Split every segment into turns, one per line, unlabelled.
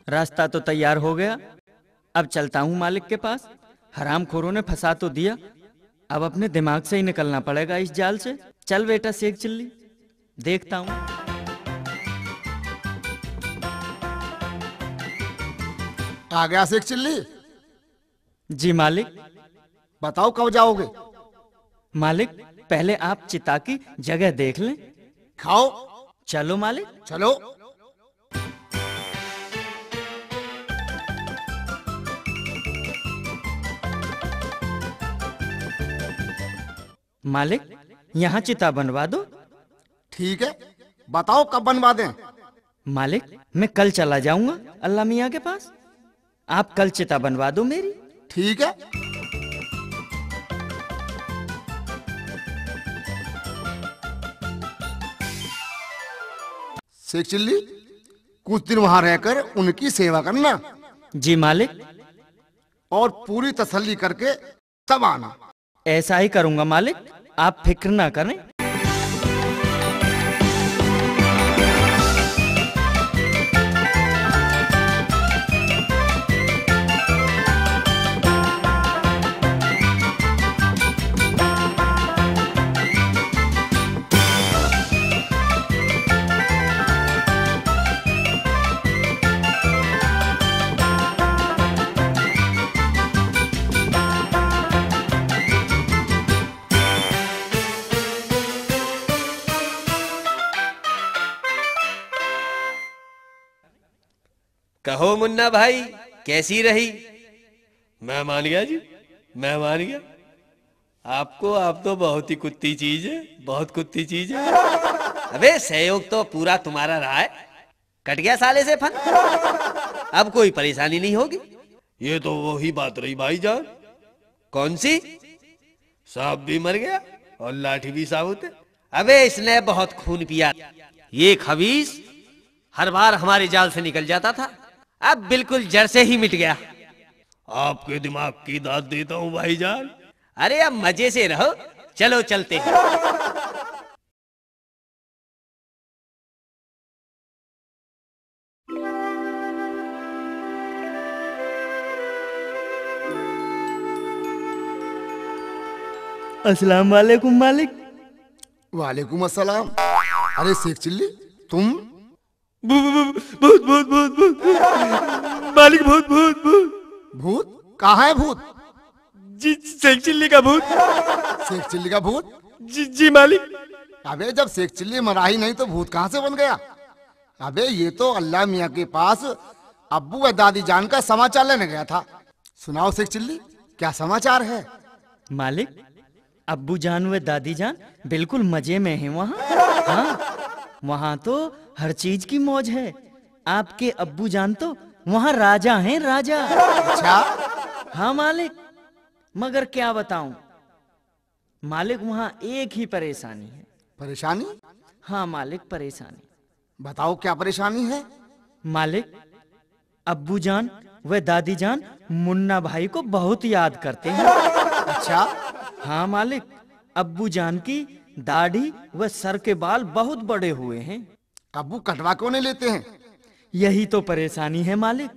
रास्ता तो तैयार हो गया, अब चलता हूँ मालिक के पास। हरामखोरों ने फंसा तो दिया, अब अपने दिमाग से ही निकलना पड़ेगा इस जाल से। चल बेटा शेख चिल्ली, देखता हूँ।
आ गया शेख चिल्ली?
जी मालिक।
बताओ कब जाओगे?
मालिक पहले आप चिता की जगह देख लें।
खाओ।
चलो मालिक।
चलो।
मालिक यहाँ चिता बनवा दो।
ठीक है, बताओ कब बनवा दें?
मालिक मैं कल चला जाऊंगा अल्लाह मियाँ के पास, आप कल चिता बनवा दो मेरी।
ठीक है। शेख चिल्ली, कुछ दिन वहां रहकर उनकी सेवा करना।
जी मालिक।
और पूरी तसल्ली करके तब आना।
ऐसा ही करूंगा मालिक, आप फिक्र ना करें।
कहो मुन्ना भाई, कैसी रही? मैं मान गया जी, मैं मान गया। आपको आप तो बहुत ही कुत्ती चीज है, बहुत कुत्ती चीज है।
अबे सहयोग तो पूरा तुम्हारा रहा है, कट गया साले से फन। अब कोई परेशानी नहीं होगी।
ये तो वही बात रही भाईजान।
कौन सी?
सांप भी मर गया और लाठी भी साबुत है।
अबे इसने बहुत खून पिया। ये खबीस हर बार हमारे जाल से निकल जाता था, अब बिल्कुल जड़ से ही मिट गया।
आपके दिमाग की दाद देता हूँ भाईजान।
अरे अब मजे से रहो, चलो चलते हैं।
अस्सलाम वालेकुम मालिक।
वालेकुम अस्सलाम। अरे शेख चिल्ली, तुम?
भूत भूत भूत भूत मालिक, भूत भूत भूत।
भूत? कहाँ है भूत?
जी शेख चिल्ली का भूत।
शेख चिल्ली का भूत?
जी मालिक।
अबे जब शेख चिल्ली मरा ही नहीं तो भूत कहाँ से बन गया? अबे ये तो अल्लाह मियाँ के पास अब्बू व दादी जान का समाचार लेने गया था। सुनाओ शेख चिल्ली, क्या समाचार है?
मालिक अब्बू जान व दादी जान बिल्कुल मजे में हैं वहाँ। हाँ वहाँ तो हर चीज की मौज है। आपके अब्बू जान तो वहाँ राजा हैं, राजा।
अच्छा?
हाँ मालिक, मगर क्या बताऊं मालिक, वहाँ एक ही परेशानी है।
परेशानी?
हाँ मालिक परेशानी।
बताओ क्या परेशानी है?
मालिक अब्बू जान व दादी जान मुन्ना भाई को बहुत याद करते हैं।
अच्छा?
हाँ मालिक, अब्बू जान की दाढ़ी व सर के बाल बहुत बड़े हुए हैं।
अब्बू कटवा क्यों नहीं लेते हैं?
यही तो परेशानी है मालिक,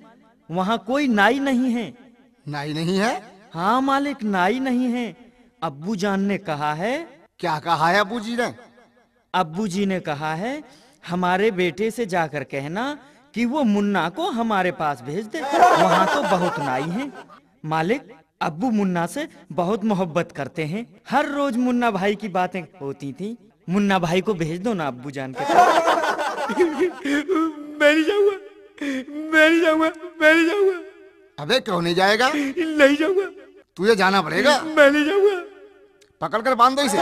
वहाँ कोई नाई नहीं है।
नाई नहीं है?
हाँ मालिक नाई नहीं है। अब्बू जान ने कहा है।
क्या कहा है अब्बू जी ने?
अब्बू जी ने कहा है हमारे बेटे से जाकर कहना कि वो मुन्ना को हमारे पास भेज दे, वहाँ तो बहुत नाई है। मालिक अब्बू मुन्ना से बहुत मोहब्बत करते हैं, हर रोज मुन्ना भाई की बातें होती थी। मुन्ना भाई को भेज दो ना अब्बू जान के पास।
मैं नहीं जाऊंगा, मैं नहीं जाऊंगा, मैं नहीं जाऊंगा।
अबे क्यों नहीं जाएगा?
नहीं जाऊंगा।
तुझे जाना पड़ेगा।
मैं नहीं जाऊंगा।
पकड़ कर बांध दो इसे।